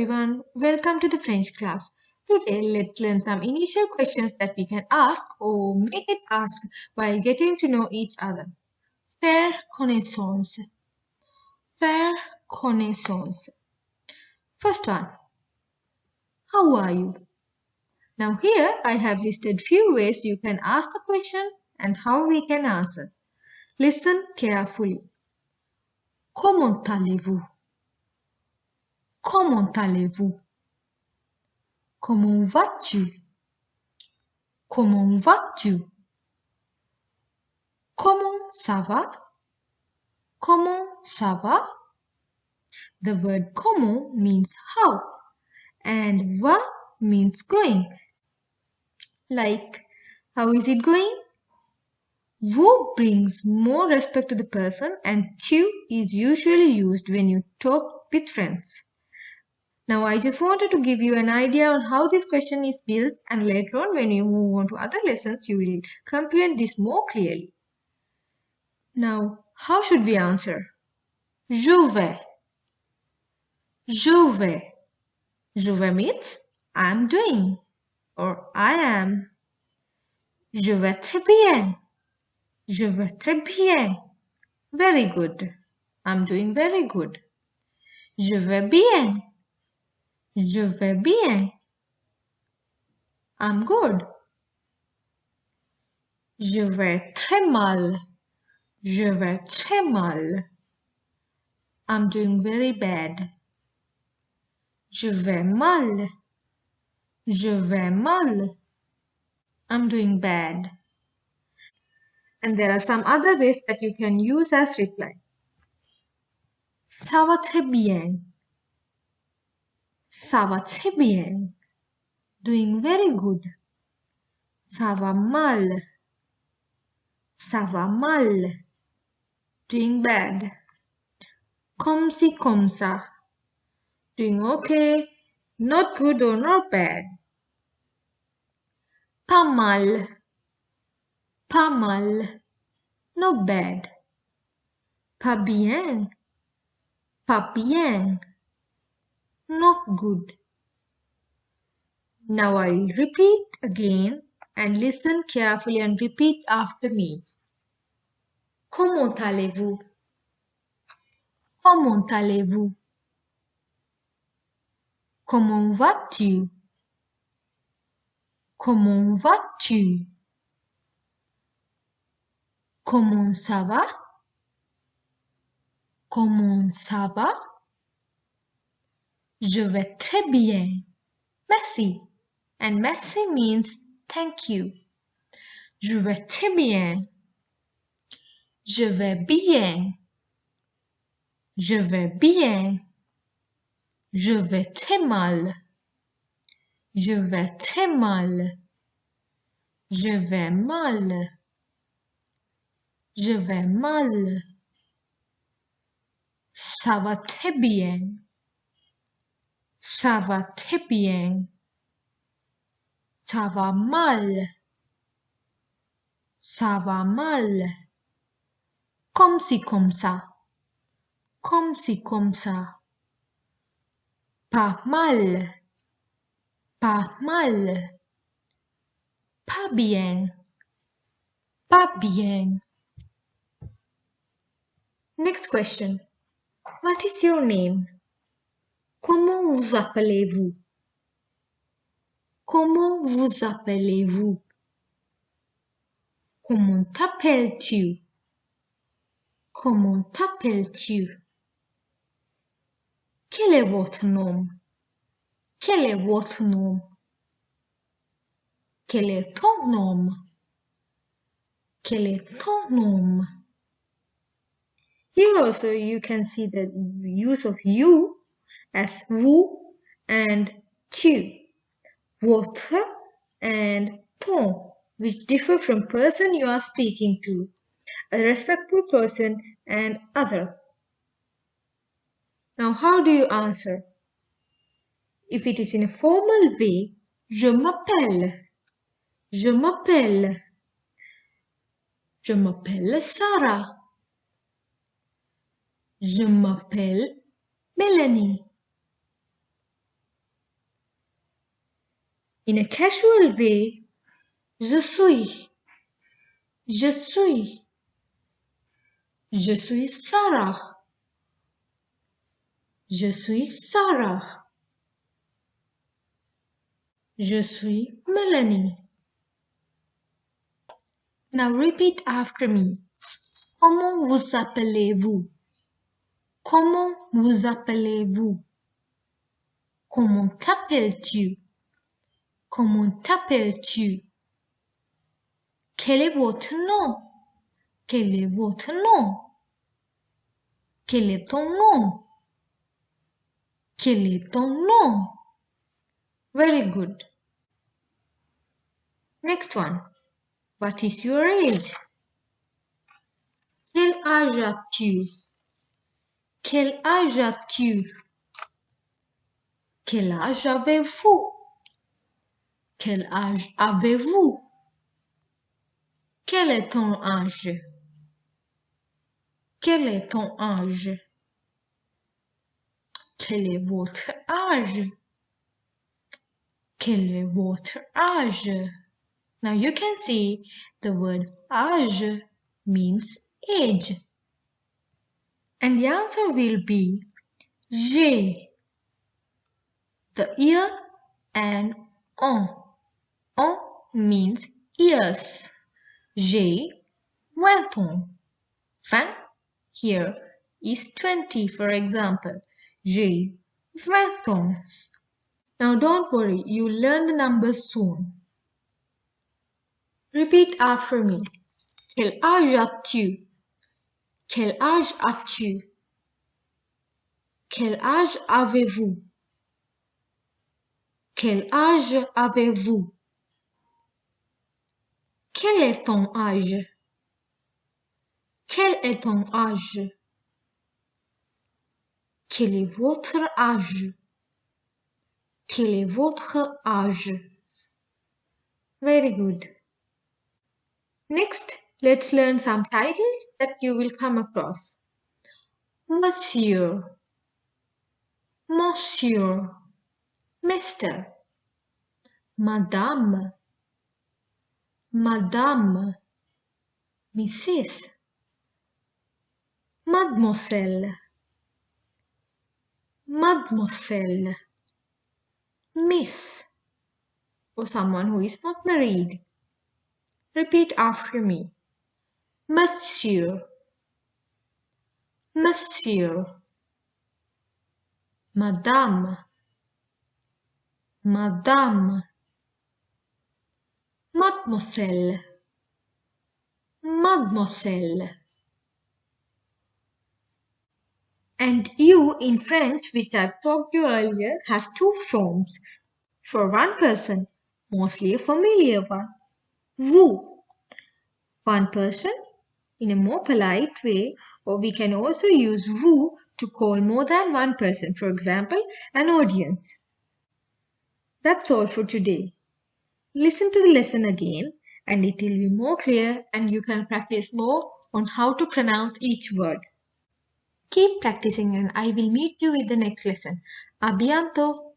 everyone, welcome to the French class. Today let's learn some initial questions that we can ask or make it ask while getting to know each other. Faire connaissance. Faire connaissance. First one, how are you? Now here I have listed few ways you can ask the question and how we can answer. Listen carefully. Comment allez-vous? Comment allez-vous? Comment vas-tu? Comment vas-tu? Comment ça va? Comment ça va? The word comment means how and va means going. Like, how is it going? Vous brings more respect to the person and tu is usually used when you talk with friends. Now I just wanted to give you an idea on how this question is built, and later on when you move on to other lessons you will comprehend this more clearly. Now, how should we answer? Je vais. Je vais. Je vais means I'm doing or I am. Je vais très bien. Je vais très bien. Very good. I'm doing very good. Je vais bien. Je vais bien. I'm good. Je vais très mal. Je vais très mal. I'm doing very bad. Je vais mal. Je vais mal. I'm doing bad. And there are some other ways that you can use as reply. Ça va très bien. Ça va très bien. Doing very good. Ça va mal. Ça va mal. Doing bad. Comme si comme ça. Doing okay. Not good or not bad. Pas mal. Pas mal. Not bad. Pas bien. Pas bien. Not good. Now I'll repeat again and listen carefully and repeat after me. Comment allez-vous? Comment allez-vous? Comment vas-tu? Comment vas-tu? Comment ça va? Comment ça va? Je vais très bien. Merci. And merci means thank you. Je vais très bien. Je vais bien. Je vais bien. Je vais très mal. Je vais très mal. Je vais mal. Je vais mal. Ça va très bien. Ça va très bien. Ça va mal. Ça va mal. Comme si comme ça. Comme si comme ça. Pas mal. Pas mal. Pas bien. Pas bien. Next question. What is your name? Comment vous appelez-vous? Comment vous appelez-vous? Comment t'appelles-tu? Comment t'appelles-tu? Quel est votre nom? Quel est votre nom? Quel est ton nom? Quel est ton nom? Here also you can see the use of you as vous and tu, votre and ton, which differ from person you are speaking to, a respectful person and other. Now how do you answer? If it is in a formal way, je m'appelle. Je m'appelle. Je m'appelle Sarah. Je m'appelle Melanie. In a casual way, je suis, je suis, je suis Sarah, je suis Sarah, je suis Melanie. Now repeat after me. Comment vous appelez-vous? Comment vous appelez-vous? Comment t'appelles-tu? Comment t'appelles-tu? Quel est votre nom? Quel est votre nom? Quel est ton nom? Quel est ton nom? Very good. Next one. What is your age? Quel âge as-tu? Quel âge as-tu? Quel âge avez-vous? Quel âge avez-vous? Quel est ton âge? Quel est ton âge? Quel est votre âge? Quel est votre âge? Now you can see the word âge means age. And the answer will be j'ai. The ear and on. On means ears. J'ai 20 ans. 20 here is 20 for example. J'ai 20 ans. Now don't worry, you'll learn the numbers soon. Repeat after me. Quel âge as-tu? Quel âge as-tu? Quel âge avez-vous? Quel âge avez-vous? Quel est ton âge? Quel est ton âge? Quel est votre âge? Quel est votre âge? Very good. Next, let's learn some titles that you will come across. Monsieur, Monsieur, Mr. Madame, Madame, Mrs. Mademoiselle, Mademoiselle, Miss, for someone who is not married. Repeat after me. Monsieur, Monsieur, Madame, Madame, Mademoiselle, Mademoiselle. And you in French, which I've talked to you earlier, has two forms. For one person, mostly a familiar one. Vous. One person in a more polite way, or we can also use vous to call more than one person, for example, an audience. That's all for today. Listen to the lesson again and it will be more clear and you can practice more on how to pronounce each word. Keep practicing and I will meet you with the next lesson. A bientôt!